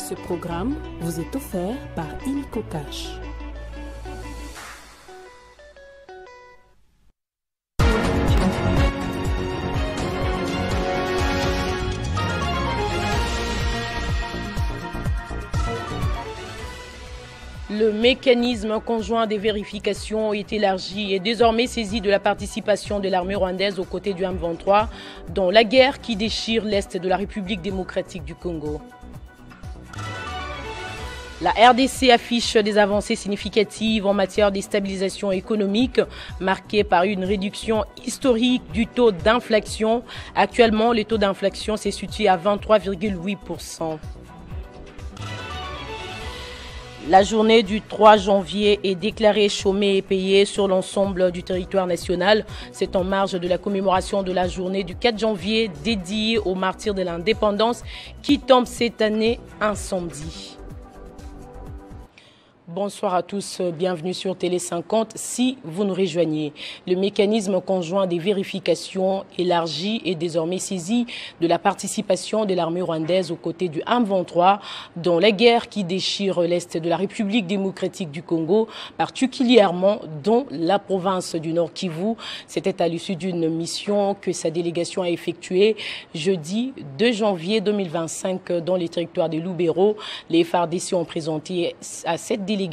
Ce programme vous est offert par Illico Cash. Le mécanisme conjoint des vérifications est élargi et désormais saisi de la participation de l'armée rwandaise aux côtés du M23 dans la guerre qui déchire l'Est de la République démocratique du Congo. La RDC affiche des avancées significatives en matière de stabilisation économique, marquée par une réduction historique du taux d'inflation. Actuellement, le taux d'inflation s'est situé à 23,8%. La journée du 3 janvier est déclarée chômée et payée sur l'ensemble du territoire national. C'est en marge de la commémoration de la journée du 4 janvier dédiée aux martyrs de l'indépendance qui tombe cette année un samedi. Bonsoir à tous, bienvenue sur Télé 50. Si vous nous rejoignez, le mécanisme conjoint des vérifications élargi est désormais saisi de la participation de l'armée rwandaise aux côtés du M23 dans la guerre qui déchire l'Est de la République démocratique du Congo, particulièrement dans la province du Nord Kivu. C'était à l'issue d'une mission que sa délégation a effectuée jeudi 2 janvier 2025 dans les territoires de Lubero. Les FARDC ont présenté à cette délégation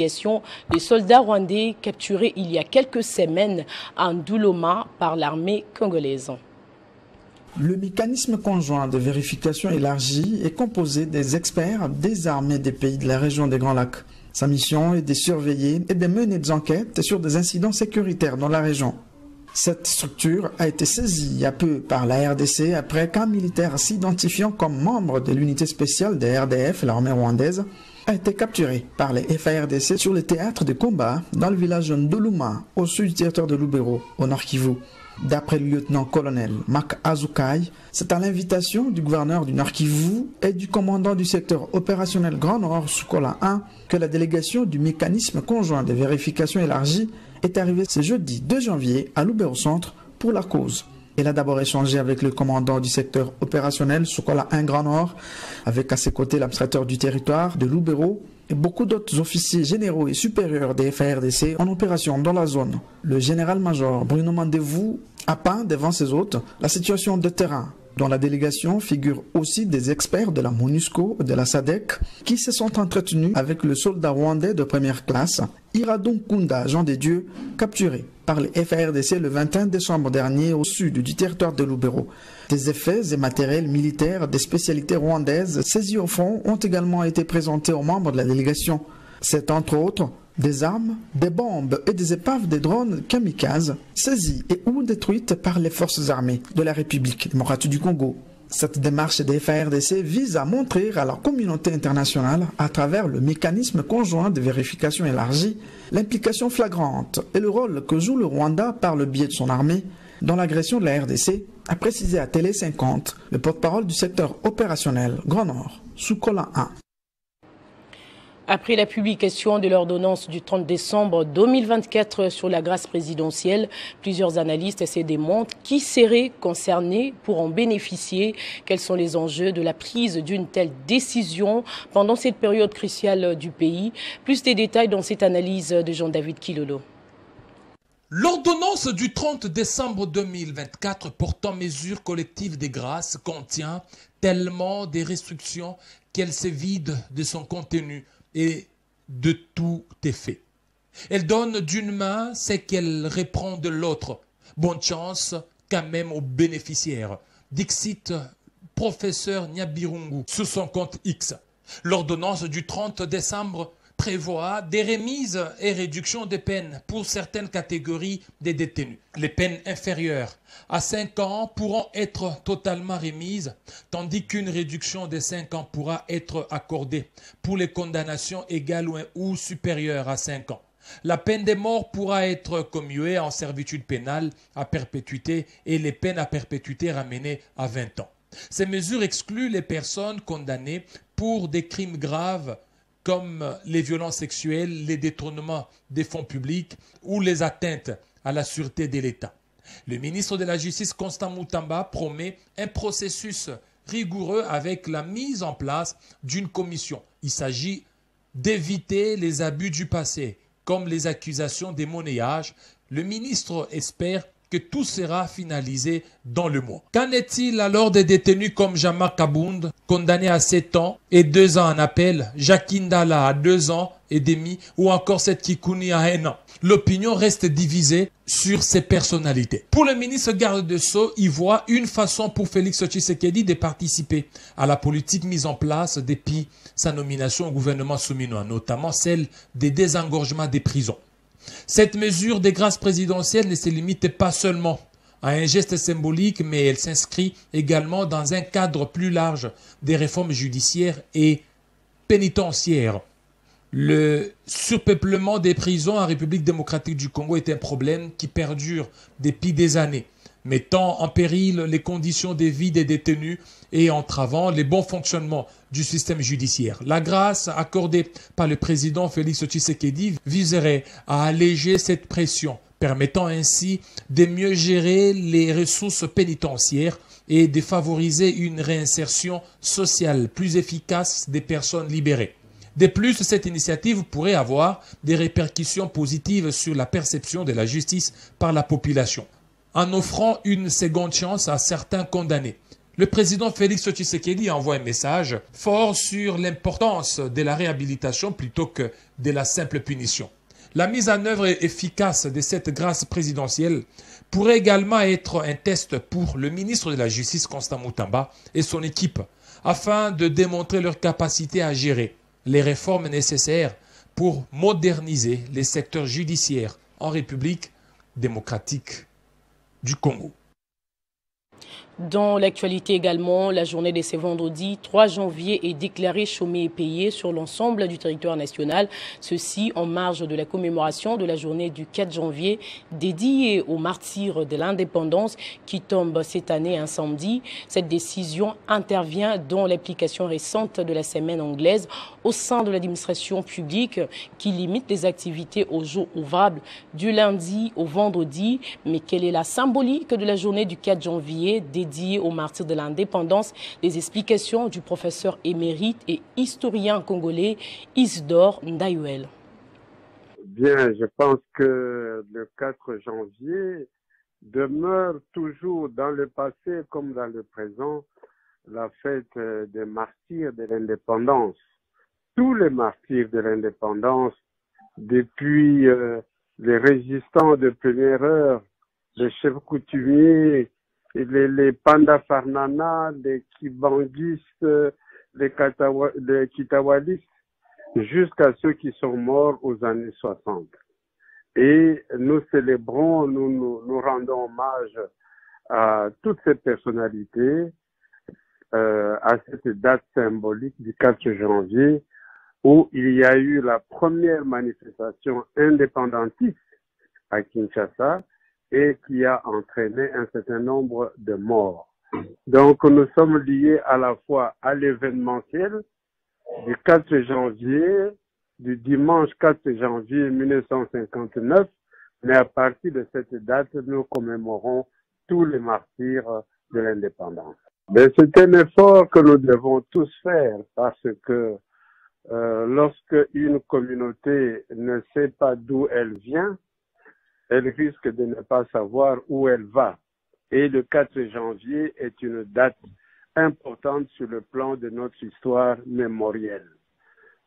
des soldats rwandais capturés il y a quelques semaines en Nduloma par l'armée congolaise. Le mécanisme conjoint de vérification élargi est composé des experts des armées des pays de la région des Grands Lacs. Sa mission est de surveiller et de mener des enquêtes sur des incidents sécuritaires dans la région. Cette structure a été saisie il y a peu par la RDC après qu'un militaire s'identifiant comme membre de l'unité spéciale de RDF, l'armée rwandaise, a été capturé par les FARDC sur le théâtre de combat dans le village de Nduluma, au sud du territoire de Lubero, au Nord Kivu. D'après le lieutenant-colonel Mak Azukai, c'est à l'invitation du gouverneur du Nord Kivu et du commandant du secteur opérationnel Grand Nord Sukola 1 que la délégation du mécanisme conjoint de vérification élargie est arrivée ce jeudi 2 janvier à Lubero Centre pour la cause. Il a d'abord échangé avec le commandant du secteur opérationnel Sukola 1 Grand Nord, avec à ses côtés l'administrateur du territoire de Lubero et beaucoup d'autres officiers généraux et supérieurs des FARDC en opération dans la zone. Le général-major Bruno Mandevou a peint devant ses hôtes la situation de terrain. Dans la délégation figurent aussi des experts de la MONUSCO et de la SADC qui se sont entretenus avec le soldat rwandais de première classe, Iradon Kunda Jean des Dieux, capturé par les FARDC le 21 décembre dernier au sud du territoire de Lubero. Des effets et matériels militaires des spécialités rwandaises saisis au front ont également été présentés aux membres de la délégation. C'est entre autres des armes, des bombes et des épaves de drones kamikazes saisies et ou détruites par les forces armées de la République démocratique du Congo. Cette démarche des FARDC vise à montrer à la communauté internationale, à travers le mécanisme conjoint de vérification élargie, l'implication flagrante et le rôle que joue le Rwanda par le biais de son armée dans l'agression de la RDC, a précisé à Télé 50 le porte-parole du secteur opérationnel Grand Nord, Sukola 1. Après la publication de l'ordonnance du 30 décembre 2024 sur la grâce présidentielle, plusieurs analystes se démontrent qui seraient concernés pour en bénéficier. Quels sont les enjeux de la prise d'une telle décision pendant cette période cruciale du pays? Plus de détails dans cette analyse de Jean-David Kilolo. L'ordonnance du 30 décembre 2024 portant mesures collectives des grâces contient tellement des restrictions qu'elle se vide de son contenu et de tout effet. Elle donne d'une main ce qu'elle reprend de l'autre. Bonne chance quand même aux bénéficiaires. Dixit professeur Nyabirungu sur son compte X. L'ordonnance du 30 décembre prévoit des remises et réductions de peines pour certaines catégories des détenus. Les peines inférieures à 5 ans pourront être totalement remises, tandis qu'une réduction de 5 ans pourra être accordée pour les condamnations égales ou supérieures à 5 ans. La peine de mort pourra être commuée en servitude pénale à perpétuité et les peines à perpétuité ramenées à 20 ans. Ces mesures excluent les personnes condamnées pour des crimes graves comme les violences sexuelles, les détournements des fonds publics ou les atteintes à la sûreté de l'État. Le ministre de la Justice, Constant Moutamba, promet un processus rigoureux avec la mise en place d'une commission. Il s'agit d'éviter les abus du passé, comme les accusations des monnayages. Le ministre espère que tout sera finalisé dans le mois. Qu'en est-il alors des détenus comme Jean-Marc Kabound, condamné à 7 ans et 2 ans en appel, Jacques Indala à 2 ans et demi, ou encore Seth Kikouni à 1 an? L'opinion reste divisée sur ces personnalités. Pour le ministre garde des Sceaux, il voit une façon pour Félix Tshisekedi de participer à la politique mise en place depuis sa nomination au gouvernement souminois, notamment celle des désengorgements des prisons. Cette mesure des grâces présidentielles ne se limite pas seulement à un geste symbolique, mais elle s'inscrit également dans un cadre plus large des réformes judiciaires et pénitentiaires. Le surpeuplement des prisons en République démocratique du Congo est un problème qui perdure depuis des années, mettant en péril les conditions de vie des détenus et entravant les bons fonctionnements du système judiciaire. La grâce accordée par le président Félix Tshisekedi viserait à alléger cette pression, permettant ainsi de mieux gérer les ressources pénitentiaires et de favoriser une réinsertion sociale plus efficace des personnes libérées. De plus, cette initiative pourrait avoir des répercussions positives sur la perception de la justice par la population, en offrant une seconde chance à certains condamnés. Le président Félix Tshisekedi envoie un message fort sur l'importance de la réhabilitation plutôt que de la simple punition. La mise en œuvre efficace de cette grâce présidentielle pourrait également être un test pour le ministre de la Justice, Constant Moutamba, et son équipe, afin de démontrer leur capacité à gérer les réformes nécessaires pour moderniser les secteurs judiciaires en République démocratique du Congo. Dans l'actualité également, la journée de ce vendredi 3 janvier est déclarée chômée et payée sur l'ensemble du territoire national. Ceci en marge de la commémoration de la journée du 4 janvier dédiée aux martyrs de l'indépendance qui tombe cette année un samedi. Cette décision intervient dans l'application récente de la semaine anglaise au sein de l'administration publique qui limite les activités aux jours ouvrables du lundi au vendredi. Mais quelle est la symbolique de la journée du 4 janvier dédiée aux martyrs de l'indépendance? Les explications du professeur émérite et historien congolais Isidore Ndayouel. Bien, je pense que le 4 janvier demeure toujours dans le passé comme dans le présent la fête des martyrs de l'indépendance. Tous les martyrs de l'indépendance, depuis les résistants de première heure, les chefs coutumiers, les Pandafarnana, les Kibanguistes, les Kitawalistes, jusqu'à ceux qui sont morts aux années 60. Et nous célébrons, nous rendons hommage à toutes ces personnalités, à cette date symbolique du 4 janvier, où il y a eu la première manifestation indépendantiste à Kinshasa, et qui a entraîné un certain nombre de morts. Donc nous sommes liés à la fois à l'événementiel du 4 janvier, du dimanche 4 janvier 1959, mais à partir de cette date, nous commémorons tous les martyrs de l'indépendance. Mais c'est un effort que nous devons tous faire parce que lorsque une communauté ne sait pas d'où elle vient, elle risque de ne pas savoir où elle va. Et le 4 janvier est une date importante sur le plan de notre histoire mémorielle.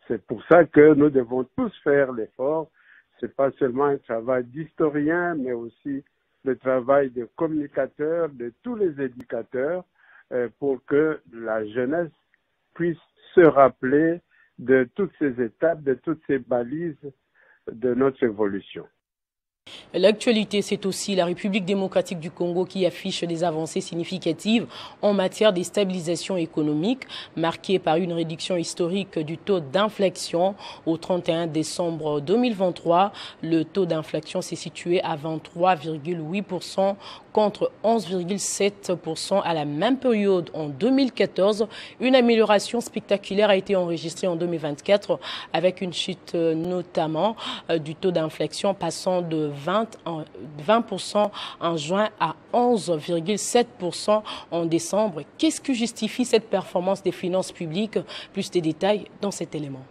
C'est pour ça que nous devons tous faire l'effort. C'est pas seulement un travail d'historien, mais aussi le travail de communicateurs, de tous les éducateurs, pour que la jeunesse puisse se rappeler de toutes ces étapes, de toutes ces balises de notre évolution. L'actualité, c'est aussi la République démocratique du Congo qui affiche des avancées significatives en matière de stabilisation économique, marquée par une réduction historique du taux d'inflation. Au 31 décembre 2023, le taux d'inflation s'est situé à 23,8% contre 11,7% à la même période en 2014. Une amélioration spectaculaire a été enregistrée en 2024 avec une chute notamment du taux d'inflation passant de 20% en juin à 11,7% en décembre. Qu'est-ce qui justifie cette performance des finances publiques? Plus de détails dans cet élément.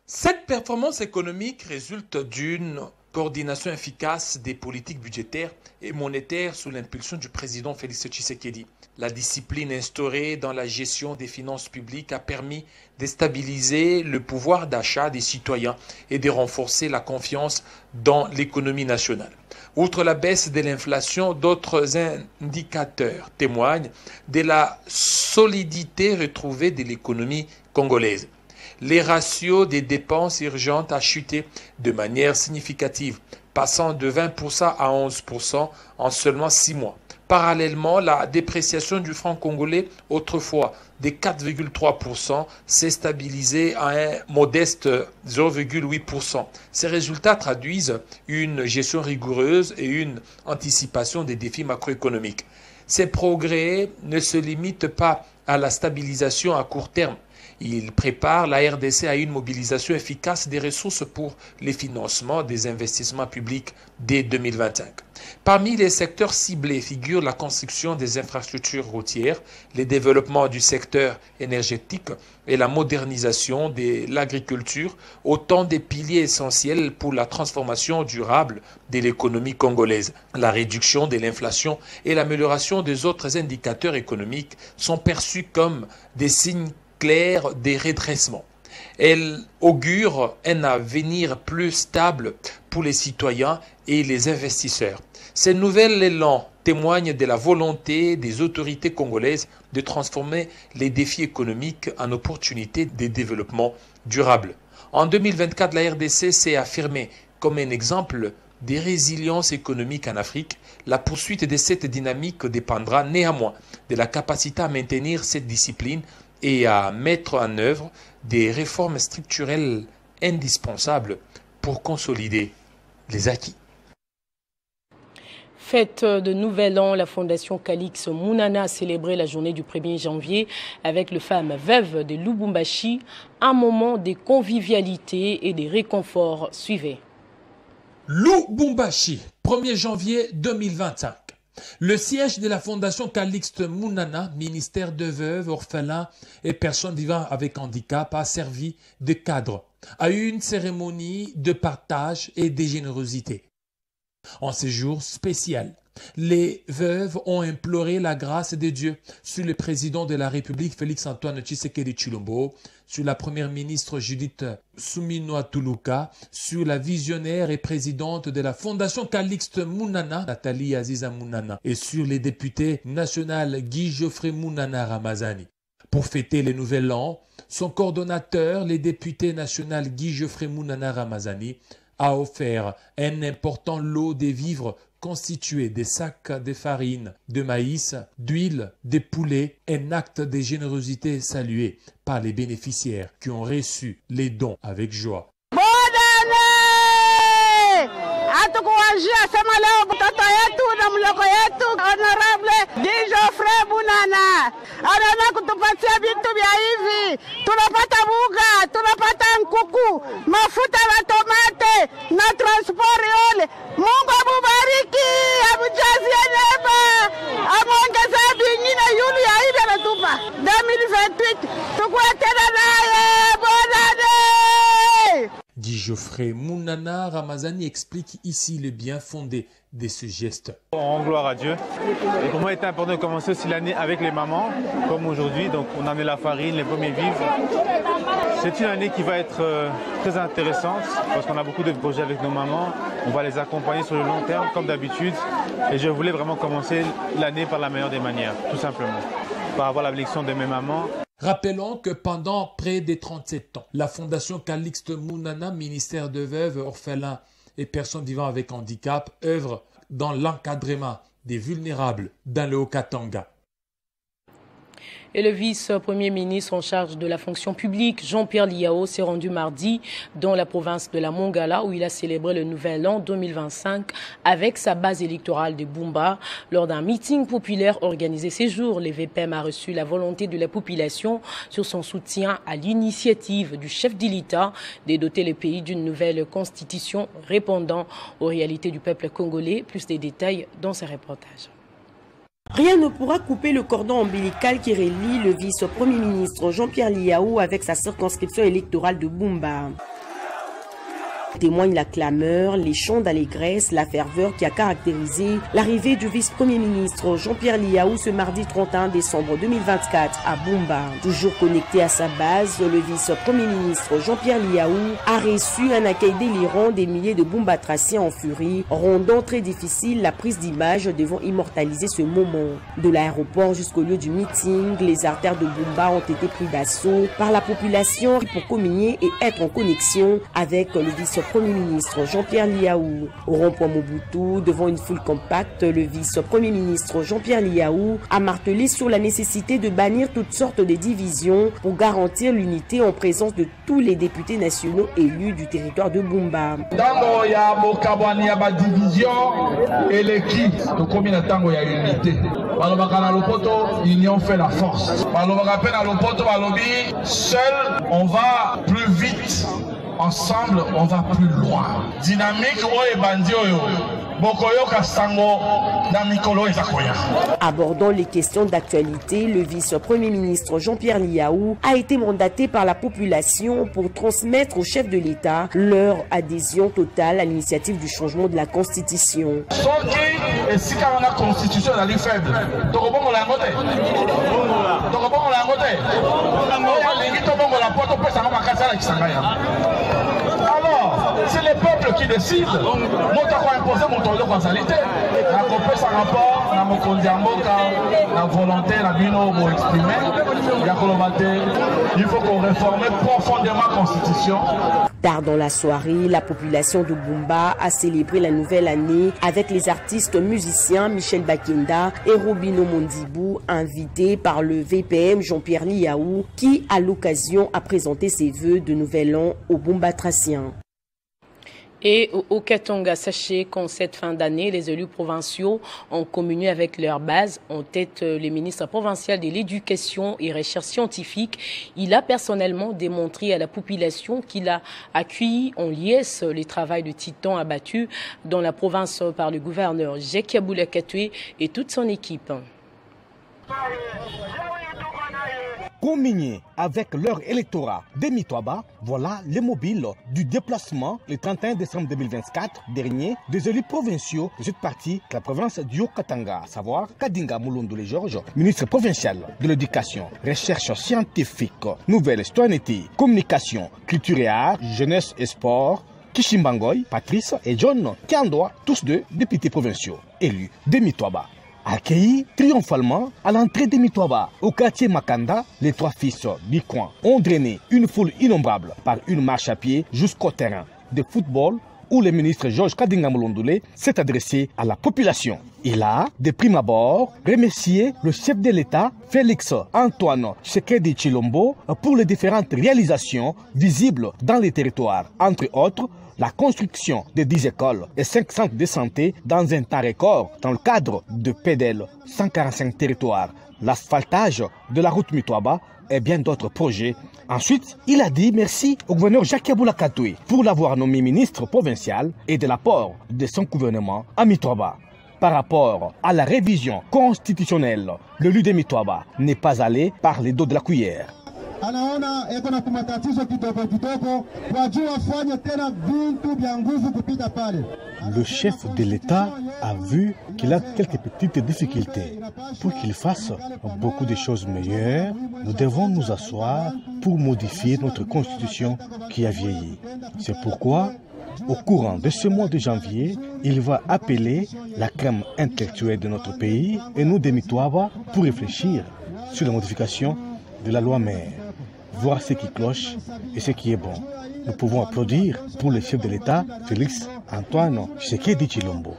Cette performance économique résulte d'une coordination efficace des politiques budgétaires et monétaires sous l'impulsion du président Félix Tshisekedi. La discipline instaurée dans la gestion des finances publiques a permis de stabiliser le pouvoir d'achat des citoyens et de renforcer la confiance dans l'économie nationale. Outre la baisse de l'inflation, d'autres indicateurs témoignent de la solidité retrouvée de l'économie congolaise. Les ratios des dépenses urgentes a chuté de manière significative, passant de 20% à 11% en seulement 6 mois. Parallèlement, la dépréciation du franc congolais, autrefois de 4,3%, s'est stabilisée à un modeste 0,8%. Ces résultats traduisent une gestion rigoureuse et une anticipation des défis macroéconomiques. Ces progrès ne se limitent pas à la stabilisation à court terme. Il prépare la RDC à une mobilisation efficace des ressources pour les financements des investissements publics dès 2025. Parmi les secteurs ciblés figurent la construction des infrastructures routières, le développement du secteur énergétique et la modernisation de l'agriculture, autant des piliers essentiels pour la transformation durable de l'économie congolaise. La réduction de l'inflation et l'amélioration des autres indicateurs économiques sont perçus comme des signes clair des redressements. Elle augure un avenir plus stable pour les citoyens et les investisseurs. Ces nouvel élan témoignent de la volonté des autorités congolaises de transformer les défis économiques en opportunités de développement durable. En 2024, la RDC s'est affirmée comme un exemple de résilience économique en Afrique. La poursuite de cette dynamique dépendra néanmoins de la capacité à maintenir cette discipline et à mettre en œuvre des réformes structurelles indispensables pour consolider les acquis. Fête de Nouvel An, la Fondation Calix Mounana a célébré la journée du 1er janvier avec les femmes veuves de Lubumbashi, un moment de convivialité et de réconfort. Suivez. Lubumbashi, 1er janvier 2025. Le siège de la Fondation Calixte Mounana, ministère de veuves, orphelins et personnes vivant avec handicap, a servi de cadre à une cérémonie de partage et de générosité. En ce jour spécial, les veuves ont imploré la grâce de Dieu sur le président de la République Félix-Antoine Tshisekedi Tshilombo, sur la première ministre Judith Suminwa Tuluka, sur la visionnaire et présidente de la Fondation Calixte Mounana, Nathalie Aziza Mounana, et sur les députés nationaux Guy Geoffrey Mounana Ramazani. Pour fêter le nouvel an, son coordonnateur, le député national Guy Geoffrey Mounana Ramazani, a offert un important lot de vivres constitué de sacs de farine, de maïs, d'huile, de poulet, un acte de générosité salué par les bénéficiaires qui ont reçu les dons avec joie. Atukuanjia sema leo mtoto yetu na mloko yetu honorable Guy Geoffrey Mounana anaenda kutupatia vitu vya hivi. Tunapata buga, tunapata nkuku, mafuta na tomate na transport yole. Mungu amubariki, amujazie neema, amuongeze vingine yule ya hivi anatupa. 2028 tukue tena naye bonane. Guy Geoffrey Mounana Ramazani explique ici le bien fondé de ce geste. On rend gloire à Dieu. Et pour moi, il était important de commencer aussi l'année avec les mamans, comme aujourd'hui. Donc, on a amené la farine, les premiers vivres. C'est une année qui va être très intéressante parce qu'on a beaucoup de projets avec nos mamans. On va les accompagner sur le long terme, comme d'habitude. Et je voulais vraiment commencer l'année par la meilleure des manières, tout simplement. Par avoir la bénédiction de mes mamans. Rappelons que pendant près de 37 ans, la Fondation Calixte Mounana, ministère de veuves, orphelins et personnes vivant avec handicap, œuvre dans l'encadrement des vulnérables dans le Haut-Katanga. Et le vice-premier ministre en charge de la fonction publique, Jean-Pierre Liao, s'est rendu mardi dans la province de la Mongala où il a célébré le Nouvel An 2025 avec sa base électorale de Bumba. Lors d'un meeting populaire organisé ces jours, le VPM a reçu la volonté de la population sur son soutien à l'initiative du chef de l'État de doter le pays d'une nouvelle constitution répondant aux réalités du peuple congolais. Plus de détails dans ce reportage. Rien ne pourra couper le cordon ombilical qui relie le vice-premier ministre Jean-Pierre Liao avec sa circonscription électorale de Bumba. Témoigne la clameur, les chants d'allégresse, la ferveur qui a caractérisé l'arrivée du vice-premier ministre Jean-Pierre Liao ce mardi 31 décembre 2024 à Bumba. Toujours connecté à sa base, le vice-premier ministre Jean-Pierre Liao a reçu un accueil délirant des milliers de Bumbatraciens en furie, rendant très difficile la prise d'image devant immortaliser ce moment. De l'aéroport jusqu'au lieu du meeting, les artères de Bumba ont été pris d'assaut par la population pour communier et être en connexion avec le vice-premier ministre Jean-Pierre Liao. Au rond-point Mobutu, devant une foule compacte, le vice-premier ministre Jean-Pierre Liao a martelé sur la nécessité de bannir toutes sortes de divisions pour garantir l'unité en présence de tous les députés nationaux élus du territoire de Bumba. Tango ya bokabwani ya ba division et l'équipe de combien de tango ya unité. Balobaka na lopoto, union fait la force. Balobaka pe na lopoto balobi, seul on va plus vite. Ensemble, on va plus loin. Dynamique, oye bandi oyo. Bokoyoka sango na mikolo ezakoya. Abordant les questions d'actualité, le vice-premier ministre Jean-Pierre Liao a été mandaté par la population pour transmettre au chef de l'État leur adhésion totale à l'initiative du changement de la Constitution. Soki et si quand la Constitution est la faible, tokobongo la ngote. Tokobongo la ngote. Lingi tobongo la poto pesa ngoma kasala kisangaya. Alors, c'est les peuples qui décident. Moi, t'as imposé mon tour de causalité. La copie sans rapport, la mokondiamboka, la volonté, la bino pour exprimer. Il faut qu'on réforme profondément la Constitution. Tard dans la soirée, la population de Bumba a célébré la nouvelle année avec les artistes musiciens Michel Bakenda et Robino Mondibou, invités par le VPM Jean-Pierre Liao, qui, à l'occasion, a présenté ses vœux de nouvel an aux Bumbatraciens. Et au Katanga, sachez qu'en cette fin d'année, les élus provinciaux ont communié avec leur base. En tête, le ministre provincial de l'Éducation et Recherche scientifique. Il a personnellement démontré à la population qu'il a accueilli en liesse les travaux de titan abattus dans la province par le gouverneur Jacques Aboulakatoué et toute son équipe. Communier avec leur électorat de Mitwaba, voilà les mobiles du déplacement le 31 décembre 2024 dernier des élus provinciaux de cette partie de la province du Haut-Katanga, à savoir Kadinga Mulundule Georges, ministre provincial de l'Éducation, Recherche scientifique, Nouvelle citoyenneté, Communication, Culture et Art, Jeunesse et Sport, Kishimbangoy, Patrice et John Kiandoa, tous deux députés provinciaux élus de Mitwaba. Accueillis triomphalement à l'entrée de Mitwaba, au quartier Makanda, les trois fils du coin ont drainé une foule innombrable par une marche à pied jusqu'au terrain de football où le ministre Georges Kadinga Mulundule s'est adressé à la population. Il a, de prime abord, remercié le chef de l'État, Félix Antoine Tshisekedi Tshilombo, pour les différentes réalisations visibles dans les territoires, entre autres la construction de 10 écoles et 5 centres de santé dans un temps record dans le cadre de PEDEL, 145 territoires, l'asphaltage de la route Mitwaba et bien d'autres projets. Ensuite, il a dit merci au gouverneur Jacques Aboulakatoué pour l'avoir nommé ministre provincial et de l'apport de son gouvernement à Mitwaba. Par rapport à la révision constitutionnelle, le lieu de Mitwaba n'est pas allé par les dos de la cuillère. Le chef de l'État a vu qu'il a quelques petites difficultés. Pour qu'il fasse beaucoup de choses meilleures, nous devons nous asseoir pour modifier notre constitution qui a vieilli. C'est pourquoi, au courant de ce mois de janvier, il va appeler la crème intellectuelle de notre pays et nous de Mitwaba pour réfléchir sur la modification de la loi mère, voir ce qui cloche et ce qui est bon. Nous pouvons applaudir pour le chef de l'État, Félix Antoine Tshisekedi Tshilombo.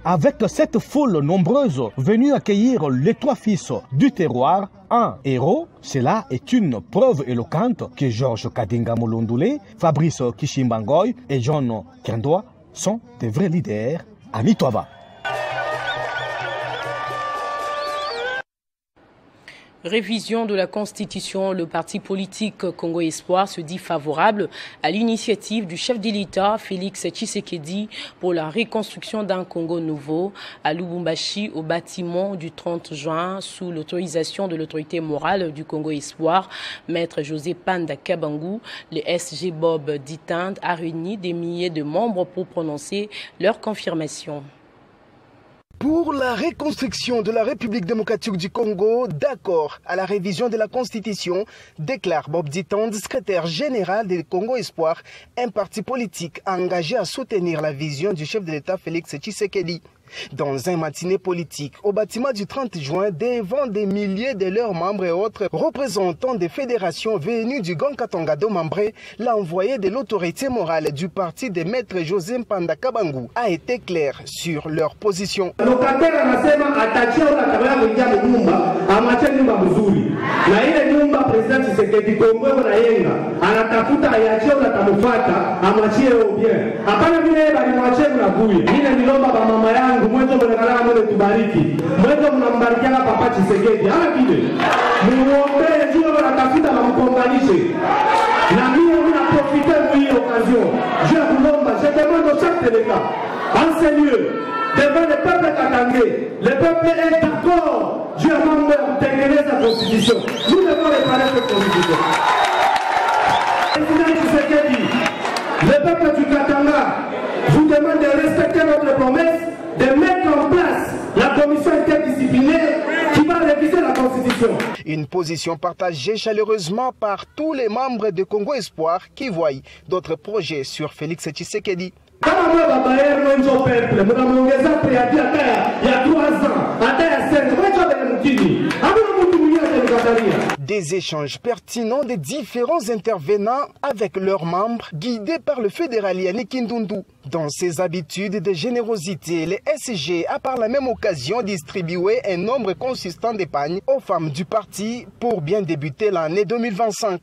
avec cette foule nombreuse venue accueillir les 3 fils du terroir, un héros. Cela est une preuve éloquente que Georges Kadinga Mulundule, Fabrice Kishimbangoy et John Kendoa sont des vrais leaders à Mitwaba. Révision de la Constitution, le parti politique Congo Espoir se dit favorable à l'initiative du chef de l'État, Félix Tshisekedi, pour la reconstruction d'un Congo nouveau à Lubumbashi au bâtiment du 30 juin sous l'autorisation de l'autorité morale du Congo Espoir. Maître José Panda Kabangu, le SG Bob d'Itande, a réuni des milliers de membres pour prononcer leur confirmation. Pour la reconstruction de la République démocratique du Congo, d'accord à la révision de la Constitution, déclare Bob Ditand, secrétaire général du Congo Espoir, un parti politique engagé à soutenir la vision du chef de l'État Félix Tshisekedi. Dans un matinée politique au bâtiment du 30 juin, devant des milliers de leurs membres et autres représentants des fédérations venues du Grand Katanga d'Omambré, l'envoyé de l'autorité morale du parti de Maître José Panda Kabangu a été clair sur leur position. Mwezo mwenekala mwele tubariki. Mwezo mnambarikiana papa Tshisekedi. Hala kide. Muombe jua wanatafuta na mkonganishe. Na mimi mna profiter de cette occasion. Je vous demande, je demande au chef de l'État, en ce lieu, devant le peuple katangais, le peuple est d'accord. Dieu a demandé d'intégrer sa constitution. Nous devons réparer cette constitution. Président Tshisekedi, le peuple du Katanga vous demande de respecter notre promesse de mettre en place la commission interdisciplinaire qui va réviser la Constitution. Une position partagée chaleureusement par tous les membres de Congo Espoir qui voient d'autres projets sur Félix Tshisekedi. Des échanges pertinents des différents intervenants avec leurs membres, guidés par le fédéral Yannick Kindundu. Dans ses habitudes de générosité, le SG a par la même occasion distribué un nombre consistant d'épargne aux femmes du parti pour bien débuter l'année 2025.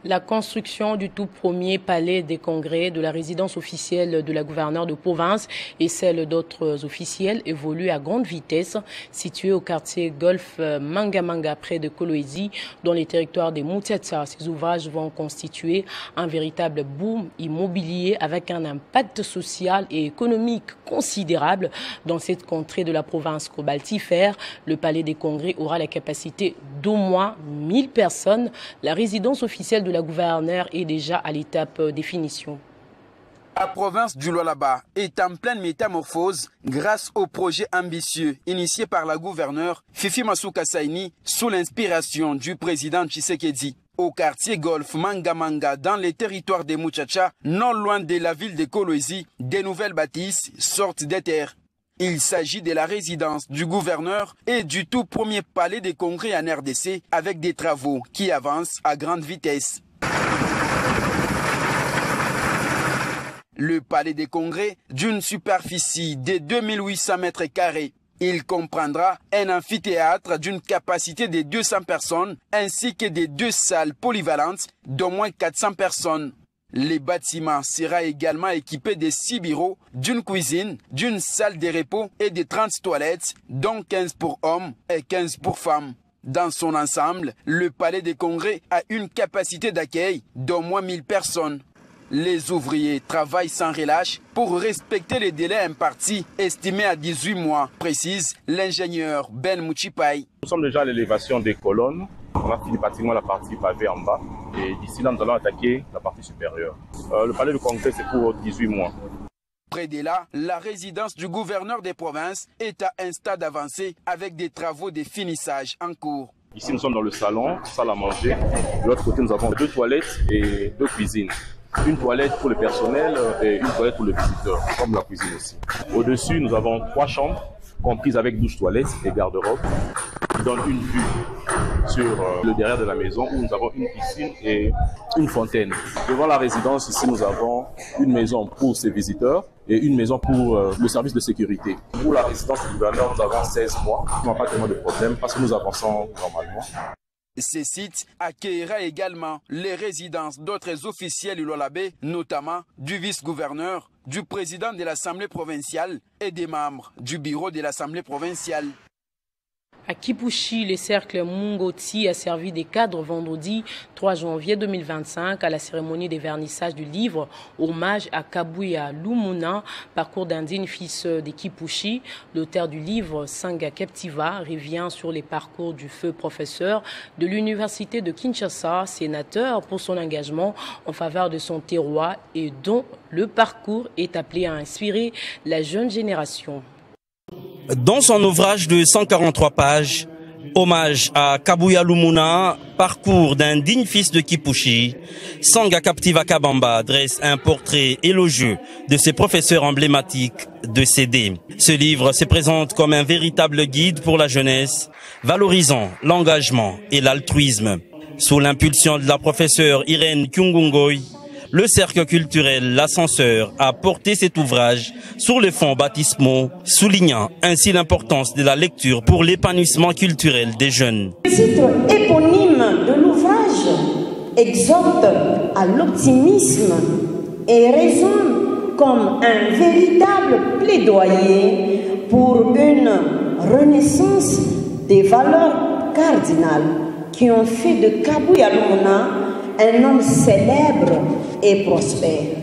La construction du tout premier palais des congrès de la résidence officielle de la gouverneure de province et celle d'autres officiels évolue à grande vitesse, située au quartier Golf Mangamanga près de Kolwezi, dans les territoires des Moutiata. Ces ouvrages vont constituer un véritable boom immobilier avec un impact social et économique considérable dans cette contrée de la province cobaltifère. Le palais des congrès aura la capacité d'au moins 1000 personnes. La résidence officielle de la gouverneure est déjà à l'étape définition. La province du Lualaba est en pleine métamorphose grâce au projet ambitieux initié par la gouverneure Fifi Masuka Saini sous l'inspiration du président Tshisekedi. Au quartier Golf Mangamanga dans les territoires des Muchacha, non loin de la ville de Kolwezi, des nouvelles bâtisses sortent des terres. Il s'agit de la résidence du gouverneur et du tout premier palais des congrès en RDC avec des travaux qui avancent à grande vitesse. Le palais des congrès d'une superficie de 2800 mètres carrés. Il comprendra un amphithéâtre d'une capacité de 200 personnes ainsi que de 2 salles polyvalentes d'au moins 400 personnes. Le bâtiment sera également équipé de 6 bureaux, d'une cuisine, d'une salle de repos et de 30 toilettes, dont 15 pour hommes et 15 pour femmes. Dans son ensemble, le palais des congrès a une capacité d'accueil d'au moins 1000 personnes. Les ouvriers travaillent sans relâche pour respecter les délais impartis, estimés à 18 mois, précise l'ingénieur Ben Mouchipai. Nous sommes déjà à l'élévation des colonnes. On a fini pratiquement la partie pavée en bas et d'ici là nous allons attaquer la partie supérieure. Le palais de congrès c'est pour 18 mois. Près de là, la résidence du gouverneur des provinces est à un stade avancé avec des travaux de finissage en cours. Ici nous sommes dans le salon, salle à manger. De l'autre côté nous avons 2 toilettes et 2 cuisines. Une toilette pour le personnel et une toilette pour le visiteur, comme la cuisine aussi. Au-dessus nous avons 3 chambres comprises avec 12 toilettes et garde-robe qui donnent une vue sur le derrière de la maison où nous avons une piscine et une fontaine. Devant la résidence, ici, nous avons une maison pour ses visiteurs et une maison pour le service de sécurité. Pour la résidence du gouverneur, nous avons 16 mois. Nous n'avons pas tellement de problèmes parce que nous avançons normalement. Ces sites accueillera également les résidences d'autres officiels Ilolabé, notamment du vice-gouverneur, du président de l'Assemblée provinciale et des membres du bureau de l'Assemblée provinciale. À Kipushi, le cercle Mungoti a servi des cadres vendredi 3 janvier 2025 à la cérémonie des vernissages du livre Hommage à Kabuya Lumuna, parcours d'un digne fils de Kipushi. L'auteur du livre, Sanga Captiva, revient sur les parcours du feu professeur de l'université de Kinshasa, sénateur pour son engagement en faveur de son terroir et dont le parcours est appelé à inspirer la jeune génération. Dans son ouvrage de 143 pages, Hommage à Kabuya Lumuna, parcours d'un digne fils de Kipushi, Sanga Captiva Kabamba dresse un portrait élogieux de ses professeurs emblématiques de CD. Ce livre se présente comme un véritable guide pour la jeunesse, valorisant l'engagement et l'altruisme. Sous l'impulsion de la professeure Irène Kyungungoy, le cercle culturel L'Ascenseur a porté cet ouvrage sur les fonds baptismaux, soulignant ainsi l'importance de la lecture pour l'épanouissement culturel des jeunes. Le titre éponyme de l'ouvrage exhorte à l'optimisme et résonne comme un véritable plaidoyer pour une renaissance des valeurs cardinales qui ont fait de Kabuya Lumuna un homme célèbre et prospère.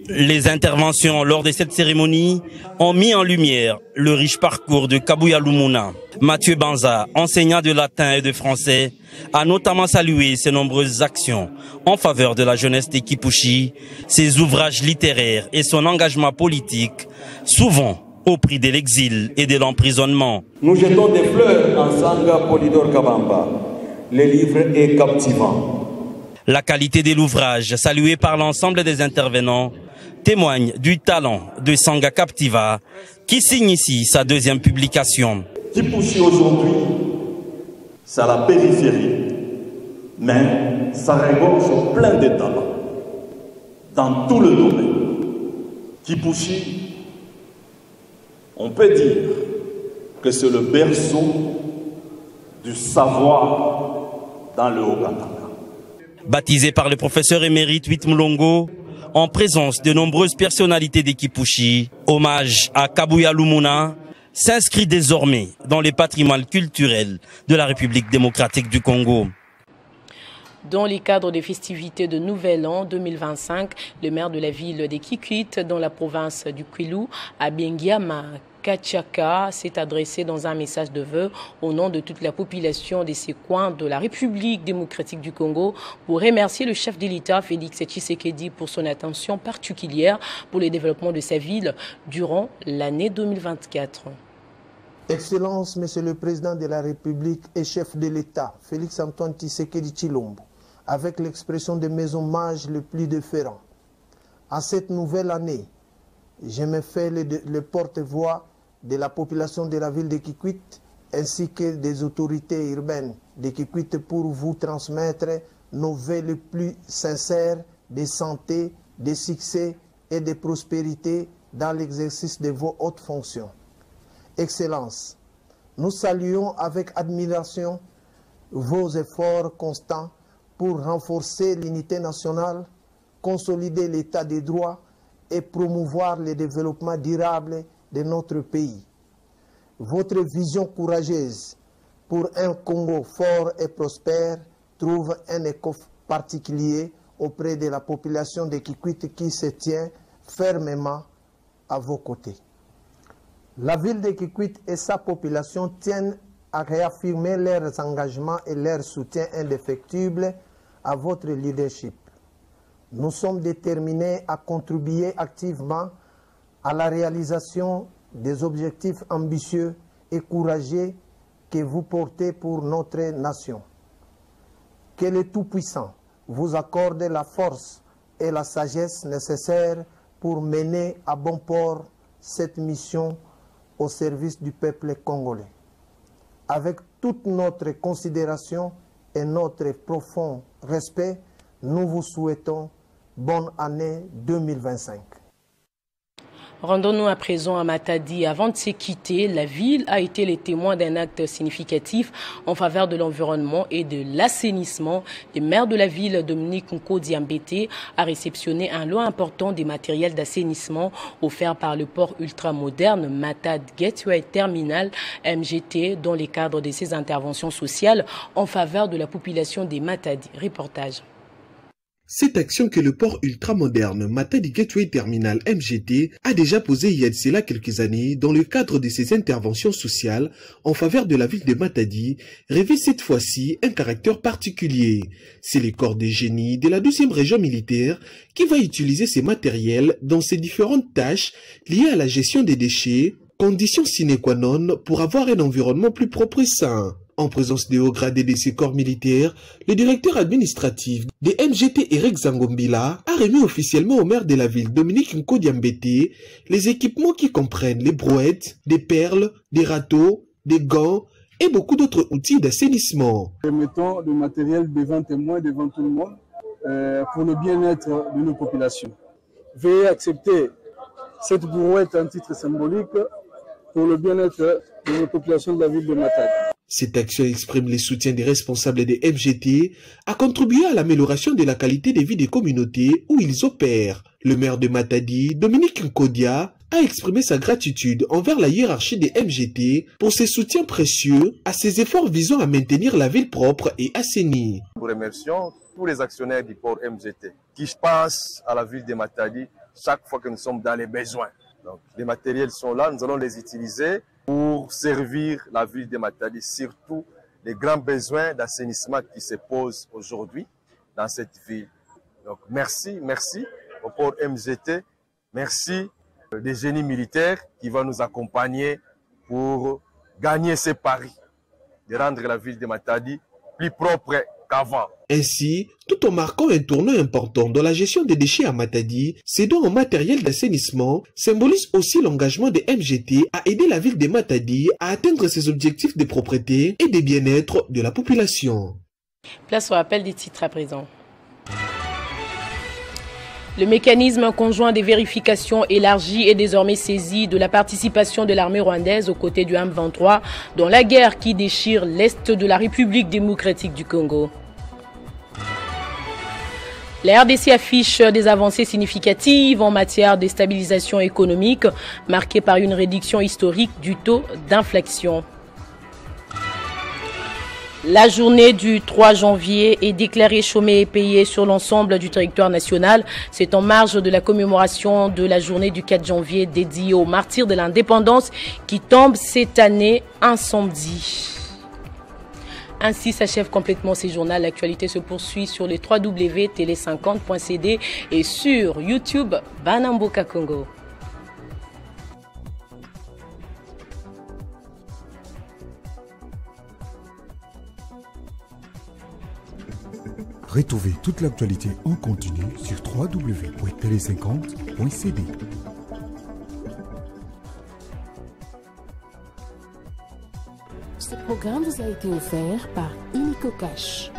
Les interventions lors de cette cérémonie ont mis en lumière le riche parcours de Kabuya Lumuna. Mathieu Banza, enseignant de latin et de français, a notamment salué ses nombreuses actions en faveur de la jeunesse de Kipushi, ses ouvrages littéraires et son engagement politique, souvent au prix de l'exil et de l'emprisonnement. Nous jetons des fleurs en Sanga Polydor Kabamba. Le livre est captivant. La qualité de l'ouvrage, salué par l'ensemble des intervenants, témoigne du talent de Sanga Captiva, qui signe ici sa deuxième publication. Kipushi aujourd'hui, c'est à la périphérie, mais ça regorge plein de talents dans tout le domaine. Kipushi, on peut dire que c'est le berceau du savoir dans le Haut-Katanga. Baptisé par le professeur émérite Huit Mulongo, en présence de nombreuses personnalités de Kipushi, Hommage à Kabuya Lumuna s'inscrit désormais dans les patrimoines culturels de la République démocratique du Congo. Dans les cadres des festivités de Nouvel An 2025, le maire de la ville de Kikwit, dans la province du Kwilu, Abengiama Kachaka, s'est adressé dans un message de vœux au nom de toute la population de ces coins de la République démocratique du Congo pour remercier le chef de l'État, Félix Tshisekedi, pour son attention particulière pour le développement de sa ville durant l'année 2024. Excellence, Monsieur le Président de la République et chef de l'État, Félix Antoine Tshisekedi Tshilombo, avec l'expression de mes hommages les plus déférents. À cette nouvelle année, je me fais le porte-voix de la population de la ville de Kikwit ainsi que des autorités urbaines de Kikwit pour vous transmettre nos vœux les plus sincères de santé, de succès et de prospérité dans l'exercice de vos hautes fonctions. Excellence, nous saluons avec admiration vos efforts constants pour renforcer l'unité nationale, consolider l'état des droits et promouvoir le développement durable de notre pays. Votre vision courageuse pour un Congo fort et prospère trouve un écho particulier auprès de la population de Kikwit qui se tient fermement à vos côtés. La ville de Kikwit et sa population tiennent à réaffirmer leurs engagements et leur soutien indéfectible à votre leadership. Nous sommes déterminés à contribuer activement à la réalisation des objectifs ambitieux et courageux que vous portez pour notre nation. Que le Tout-Puissant vous accorde la force et la sagesse nécessaires pour mener à bon port cette mission au service du peuple congolais. Avec toute notre considération et notre profond respect, nous vous souhaitons bonne année 2025. Rendons-nous à présent à Matadi. Avant de se quitter, la ville a été le témoin d'un acte significatif en faveur de l'environnement et de l'assainissement. Le maire de la ville, Dominique Nkodiambete, a réceptionné un lot important des matériels d'assainissement offerts par le port ultramoderne Matadi Gateway Terminal MGT dans le cadre de ses interventions sociales en faveur de la population des Matadi. Reportage. Cette action que le port ultramoderne Matadi Gateway Terminal MGT a déjà posée il y a de cela quelques années dans le cadre de ses interventions sociales en faveur de la ville de Matadi revêt cette fois-ci un caractère particulier. C'est le corps des génies de la 12e région militaire qui va utiliser ces matériels dans ses différentes tâches liées à la gestion des déchets, condition sine qua non pour avoir un environnement plus propre et sain. En présence des hauts gradés de ces corps militaires, le directeur administratif des MGT Eric Zangombila a remis officiellement au maire de la ville, Dominique Nkodiambete, les équipements qui comprennent les brouettes, des perles, des râteaux, des gants et beaucoup d'autres outils d'assainissement. Remettons le matériel devant témoins, devant tout le monde, pour le bien-être de nos populations. Veuillez accepter cette brouette en titre symbolique pour le bien-être de nos populations de la ville de Matadi. Cette action exprime le soutien des responsables des MGT à contribuer à l'amélioration de la qualité de vie des communautés où ils opèrent. Le maire de Matadi, Dominique Nkodia, a exprimé sa gratitude envers la hiérarchie des MGT pour ses soutiens précieux à ses efforts visant à maintenir la ville propre et assainie. Nous remercions tous les actionnaires du port MGT qui pensent à la ville de Matadi chaque fois que nous sommes dans les besoins. Donc, les matériels sont là, nous allons les utiliser pour servir la ville de Matadi, surtout les grands besoins d'assainissement qui se posent aujourd'hui dans cette ville. Donc merci au port MGT, merci des génies militaires qui vont nous accompagner pour gagner ce pari de rendre la ville de Matadi plus propre qu'avant. Ainsi, tout en marquant un tournant important dans la gestion des déchets à Matadi, ces dons en matériel d'assainissement symbolisent aussi l'engagement des MGT à aider la ville de Matadi à atteindre ses objectifs de propreté et de bien-être de la population. Place au rappel des titres à présent. Le mécanisme conjoint des vérifications élargi est désormais saisi de la participation de l'armée rwandaise aux côtés du M23 dans la guerre qui déchire l'Est de la République démocratique du Congo. La RDC affiche des avancées significatives en matière de stabilisation économique, marquée par une réduction historique du taux d'inflation. La journée du 3 janvier est déclarée chômée et payée sur l'ensemble du territoire national. C'est en marge de la commémoration de la journée du 4 janvier dédiée aux martyrs de l'indépendance qui tombe cette année un samedi. Ainsi s'achève complètement ces journaux. L'actualité se poursuit sur les www.tele50.cd et sur YouTube Banamboka Congo. Retrouvez toute l'actualité en continu sur www.tele50.cd. Ce programme vous a été offert par Illico Cash.